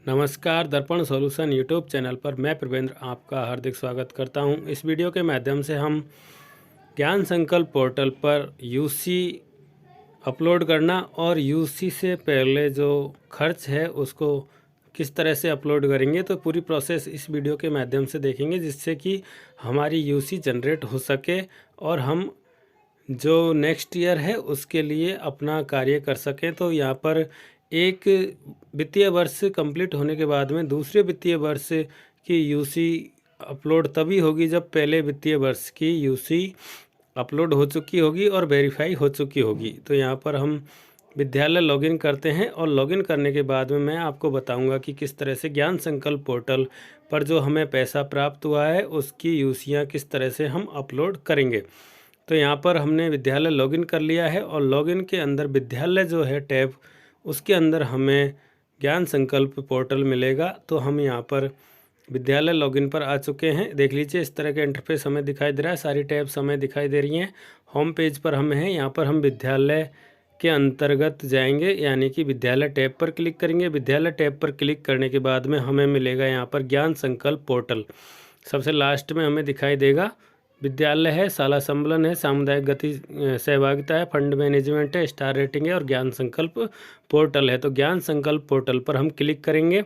नमस्कार, दर्पण solution YouTube channel पर मैं प्रवेंद्र आपका हार्दिक स्वागत करता हूं। इस वीडियो के माध्यम से हम ज्ञान संकल्प पोर्टल पर यूसी अपलोड करना और यूसी से पहले जो खर्च है उसको किस तरह से अपलोड करेंगे, तो पूरी प्रोसेस इस वीडियो के माध्यम से देखेंगे, जिससे कि हमारी यूसी जनरेट हो सके और हम जो नेक्स्ट ईयर है उसके लिए अपना कार्य कर सकें। तो यहाँ पर एक वित्तीय वर्ष कंप्लीट होने के बाद में दूसरे वित्तीय वर्ष की यूसी अपलोड तभी होगी जब पहले वित्तीय वर्ष की यूसी अपलोड हो चुकी होगी और वेरीफाई हो चुकी होगी। तो यहाँ पर हम विद्यालय लॉगिन करते हैं और लॉगिन करने के बाद में मैं आपको बताऊंगा कि किस तरह से ज्ञान संकल्प पोर्टल पर जो हमें पैसा प्राप्त हुआ है उसकी यूसियाँ किस तरह से हम अपलोड करेंगे। तो यहाँ पर हमने विद्यालय लॉगिन कर लिया है और लॉगिन के अंदर विद्यालय जो है टैब, उसके अंदर हमें ज्ञान संकल्प पोर्टल मिलेगा। तो हम यहाँ पर विद्यालय लॉगिन पर आ चुके हैं। देख लीजिए, इस तरह का इंटरफेस हमें दिखाई दे रहा है, सारी टैब्स हमें दिखाई दे रही हैं। होम पेज पर हम हैं, यहाँ पर हम विद्यालय के अंतर्गत जाएंगे, यानी कि विद्यालय टैब पर क्लिक करेंगे। विद्यालय टैब पर क्लिक करने के बाद में हमें मिलेगा यहाँ पर ज्ञान संकल्प पोर्टल। सबसे लास्ट में हमें दिखाई देगा विद्यालय है, शाला संबलन है, सामुदायिक गति सहभागिता है, फंड मैनेजमेंट है, स्टार रेटिंग है और ज्ञान संकल्प पोर्टल है। तो ज्ञान संकल्प पोर्टल पर हम क्लिक करेंगे।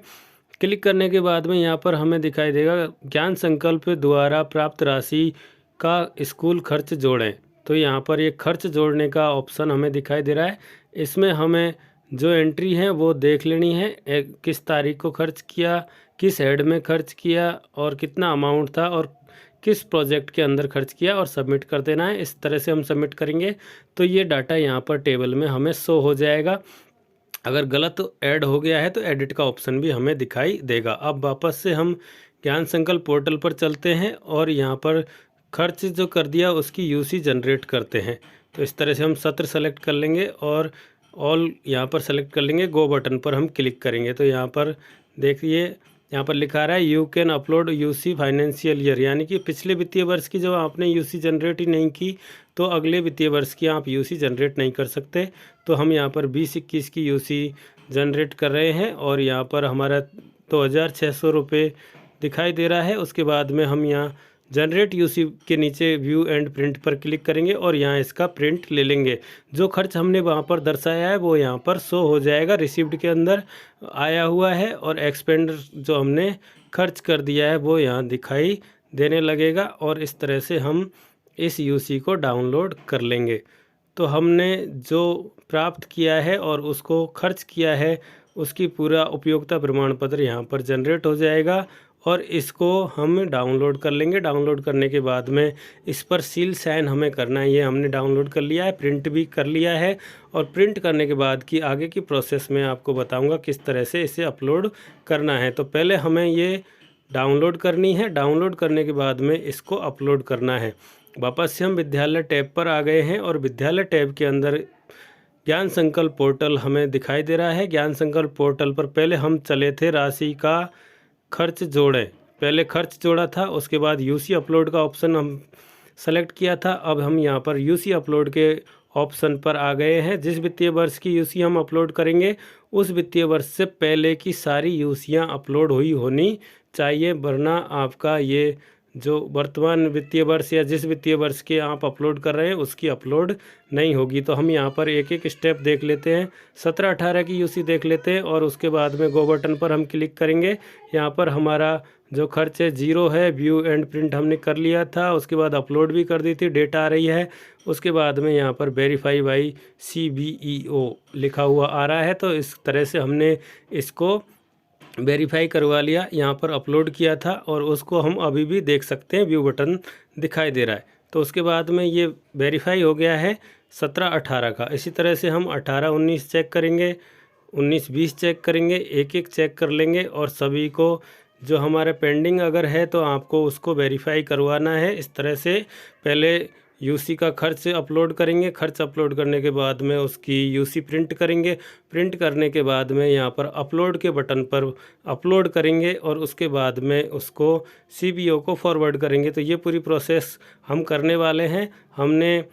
क्लिक करने के बाद में यहाँ पर हमें दिखाई देगा ज्ञान संकल्प द्वारा प्राप्त राशि का स्कूल खर्च जोड़ें। तो यहाँ पर ये खर्च जोड़ने का ऑप्शन हमें दिखाई दे रहा है। इसमें हमें जो एंट्री है वो देख लेनी है, किस तारीख को खर्च किया, किस हेड में खर्च किया और कितना अमाउंट था और किस प्रोजेक्ट के अंदर खर्च किया और सबमिट कर देना है। इस तरह से हम सबमिट करेंगे तो ये डाटा यहाँ पर टेबल में हमें शो हो जाएगा। अगर गलत ऐड हो गया है तो एडिट का ऑप्शन भी हमें दिखाई देगा। अब वापस से हम ज्ञान संकल्प पोर्टल पर चलते हैं और यहाँ पर खर्च जो कर दिया उसकी यूसी जनरेट करते हैं। तो इस तरह से हम सत्र सेलेक्ट कर लेंगे और ऑल यहाँ पर सेलेक्ट कर लेंगे। गो बटन पर हम क्लिक करेंगे तो यहाँ पर देखिए, यहाँ पर लिखा रहा है you can upload UC financial year, यानी कि पिछले वित्तीय वर्ष की जो आपने यूसी जनरेट ही नहीं की तो अगले वित्तीय वर्ष की आप यूसी जनरेट नहीं कर सकते। तो हम यहाँ पर 20-21 की यूसी जनरेट कर रहे हैं और यहाँ पर हमारा 2600 रुपये दिखाई दे रहा है। उसके बाद में हम यहाँ जनरेट यूसी के नीचे व्यू एंड प्रिंट पर क्लिक करेंगे और यहाँ इसका प्रिंट ले लेंगे। जो खर्च हमने वहाँ पर दर्शाया है वो यहाँ पर शो हो जाएगा, रिसिप्ट के अंदर आया हुआ है और एक्सपेंड जो हमने खर्च कर दिया है वो यहाँ दिखाई देने लगेगा। और इस तरह से हम इस यूसी को डाउनलोड कर लेंगे। तो हमने जो प्राप्त किया है और उसको खर्च किया है उसकी पूरा उपयोगिता प्रमाण पत्र यहाँ पर जनरेट हो जाएगा और इसको हम डाउनलोड कर लेंगे। डाउनलोड करने के बाद में इस पर सील साइन हमें करना है। ये हमने डाउनलोड कर लिया है, प्रिंट भी कर लिया है और प्रिंट करने के बाद की आगे की प्रोसेस में आपको बताऊंगा किस तरह से इसे अपलोड करना है। तो पहले हमें ये डाउनलोड करनी है, डाउनलोड करने के बाद में इसको अपलोड करना है। वापस से हम विद्यालय टैब पर आ गए हैं और विद्यालय टैब के अंदर ज्ञान संकल्प पोर्टल हमें दिखाई दे रहा है। ज्ञान संकल्प पोर्टल पर पहले हम चले थे राशि का खर्च जोड़ें, पहले खर्च जोड़ा था, उसके बाद यूसी अपलोड का ऑप्शन हम सेलेक्ट किया था। अब हम यहाँ पर यूसी अपलोड के ऑप्शन पर आ गए हैं। जिस वित्तीय वर्ष की यूसी हम अपलोड करेंगे उस वित्तीय वर्ष से पहले की सारी यूसियाँ अपलोड हुई होनी चाहिए, वरना आपका ये जो वर्तमान वित्तीय वर्ष या जिस वित्तीय वर्ष के आप अपलोड कर रहे हैं उसकी अपलोड नहीं होगी। तो हम यहाँ पर एक एक स्टेप देख लेते हैं। 17-18 की यूसी देख लेते हैं और उसके बाद में गो बटन पर हम क्लिक करेंगे। यहाँ पर हमारा जो खर्च है 0 है, व्यू एंड प्रिंट हमने कर लिया था, उसके बाद अपलोड भी कर दी थी, डेटा आ रही है। उसके बाद में यहाँ पर वेरीफाई बाई CBEO लिखा हुआ आ रहा है। तो इस तरह से हमने इसको वेरीफाई करवा लिया, यहाँ पर अपलोड किया था और उसको हम अभी भी देख सकते हैं, व्यू बटन दिखाई दे रहा है। तो उसके बाद में ये वेरीफाई हो गया है 17-18 का। इसी तरह से हम 18-19 चेक करेंगे, 19-20 चेक करेंगे, एक एक चेक कर लेंगे और सभी को जो हमारे पेंडिंग अगर है तो आपको उसको वेरीफाई करवाना है। इस तरह से पहले यूसी का खर्च अपलोड करेंगे, खर्च अपलोड करने के बाद में उसकी यूसी प्रिंट करेंगे, प्रिंट करने के बाद में यहाँ पर अपलोड के बटन पर अपलोड करेंगे और उसके बाद में उसको CBO को फॉरवर्ड करेंगे। तो ये पूरी प्रोसेस हम करने वाले हैं। हमने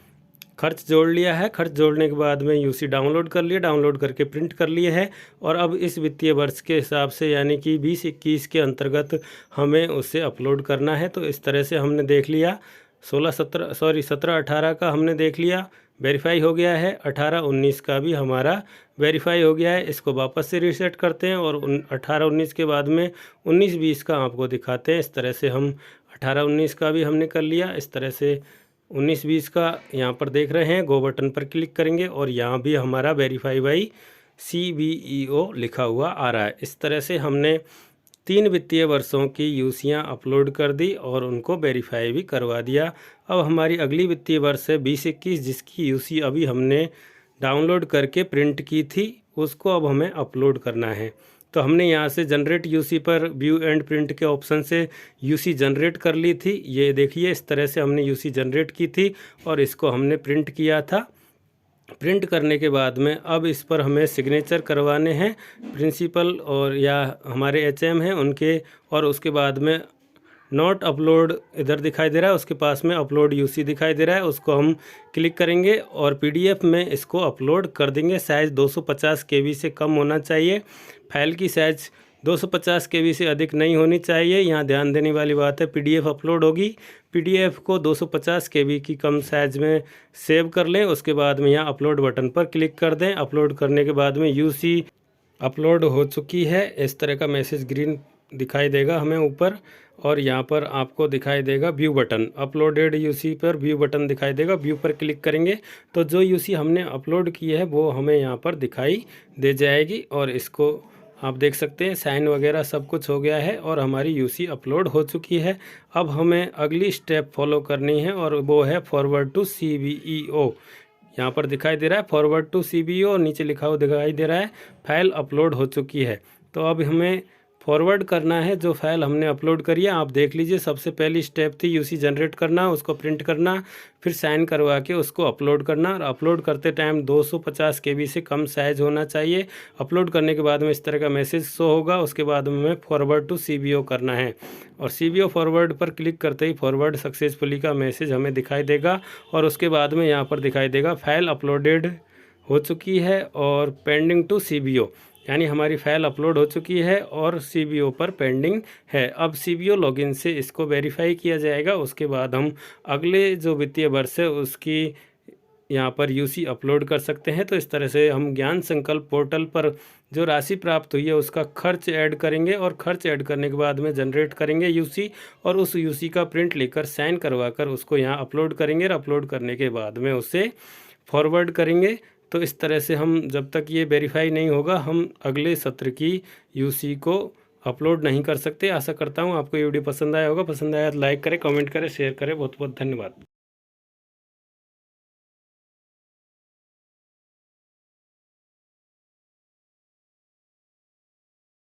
खर्च जोड़ लिया है। खर्च जोड़ने के बाद में यूसी डाउनलोड कर लिया, डाउनलोड करके प्रिंट कर लिए है। और अब इस वित्तीय वर्ष के हिसाब से यानी कि 20-21 के अंतर्गत हमें उसे अपलोड करना है। तो इस तरह से हमने देख लिया 17-18 का हमने देख लिया, वेरीफाई हो गया है। 18-19 का भी हमारा वेरीफाई हो गया है। इसको वापस से रीसेट करते हैं और 18-19 के बाद में 19-20 का आपको दिखाते हैं। इस तरह से हम 18-19 का भी हमने कर लिया। इस तरह से 19-20 का यहाँ पर देख रहे हैं, गो बटन पर क्लिक करेंगे और यहाँ भी हमारा वेरीफाई बाई CBEO लिखा हुआ आ रहा है। इस तरह से हमने 3 वित्तीय वर्षों की यूसियाँ अपलोड कर दी और उनको वेरीफाई भी करवा दिया। अब हमारी अगली वित्तीय वर्ष है 20-21, जिसकी यूसी अभी हमने डाउनलोड करके प्रिंट की थी, उसको अब हमें अपलोड करना है। तो हमने यहाँ से जनरेट यूसी पर व्यू एंड प्रिंट के ऑप्शन से यूसी जनरेट कर ली थी। ये देखिए इस तरह से हमने यूसी जनरेट की थी और इसको हमने प्रिंट किया था। प्रिंट करने के बाद में अब इस पर हमें सिग्नेचर करवाने हैं प्रिंसिपल और या हमारे HM हैं उनके, और उसके बाद में नॉट अपलोड इधर दिखाई दे रहा है, उसके पास में अपलोड यूसी दिखाई दे रहा है, उसको हम क्लिक करेंगे और PDF में इसको अपलोड कर देंगे। साइज़ 250 KB से कम होना चाहिए। फाइल की साइज़ 250 KB से अधिक नहीं होनी चाहिए। यहाँ ध्यान देने वाली बात है, PDF अपलोड होगी, PDF को 250 KB की कम साइज़ में सेव कर लें। उसके बाद में यहाँ अपलोड बटन पर क्लिक कर दें। अपलोड करने के बाद में यूसी अपलोड हो चुकी है, इस तरह का मैसेज ग्रीन दिखाई देगा हमें ऊपर, और यहाँ पर आपको दिखाई देगा व्यू बटन। अपलोडेड यूसी पर व्यू बटन दिखाई देगा, व्यू पर क्लिक करेंगे तो जो यूसी हमने अपलोड की है वो हमें यहाँ पर दिखाई दे जाएगी। और इसको आप देख सकते हैं साइन वगैरह सब कुछ हो गया है और हमारी यूसी अपलोड हो चुकी है। अब हमें अगली स्टेप फॉलो करनी है और वो है फॉरवर्ड टू CBEO। यहाँ पर दिखाई दे रहा है फॉरवर्ड टू CBEO और नीचे लिखा हुआ दिखाई दे रहा है फाइल अपलोड हो चुकी है। तो अब हमें फॉरवर्ड करना है जो फाइल हमने अपलोड करी है। आप देख लीजिए, सबसे पहली स्टेप थी यूसी जनरेट करना, उसको प्रिंट करना, फिर साइन करवा के उसको अपलोड करना। और अपलोड करते टाइम 250 KB से कम साइज़ होना चाहिए। अपलोड करने के बाद में इस तरह का मैसेज शो होगा। उसके बाद में हमें फॉरवर्ड टू CBEO करना है और CBEO फॉरवर्ड पर क्लिक करते ही फॉरवर्ड सक्सेसफुली का मैसेज हमें दिखाई देगा। और उसके बाद में यहाँ पर दिखाई देगा फाइल अपलोडेड हो चुकी है और पेंडिंग टू CBEO, यानी हमारी फ़ाइल अपलोड हो चुकी है और CBEO पर पेंडिंग है। अब CBEO लॉगिन से इसको वेरीफाई किया जाएगा। उसके बाद हम अगले जो वित्तीय वर्ष है उसकी यहाँ पर यूसी अपलोड कर सकते हैं। तो इस तरह से हम ज्ञान संकल्प पोर्टल पर जो राशि प्राप्त हुई है उसका खर्च ऐड करेंगे और खर्च ऐड करने के बाद में जनरेट करेंगे यूसी, और उस यूसी का प्रिंट लेकर साइन करवा कर उसको यहाँ अपलोड करेंगे। और अपलोड करने के बाद में उसे फॉरवर्ड करेंगे। तो इस तरह से हम जब तक ये वेरीफाई नहीं होगा हम अगले सत्र की यूसी को अपलोड नहीं कर सकते। आशा करता हूँ आपको ये वीडियो पसंद आया होगा। पसंद आया तो लाइक करें, कमेंट करें, शेयर करें। बहुत बहुत धन्यवाद।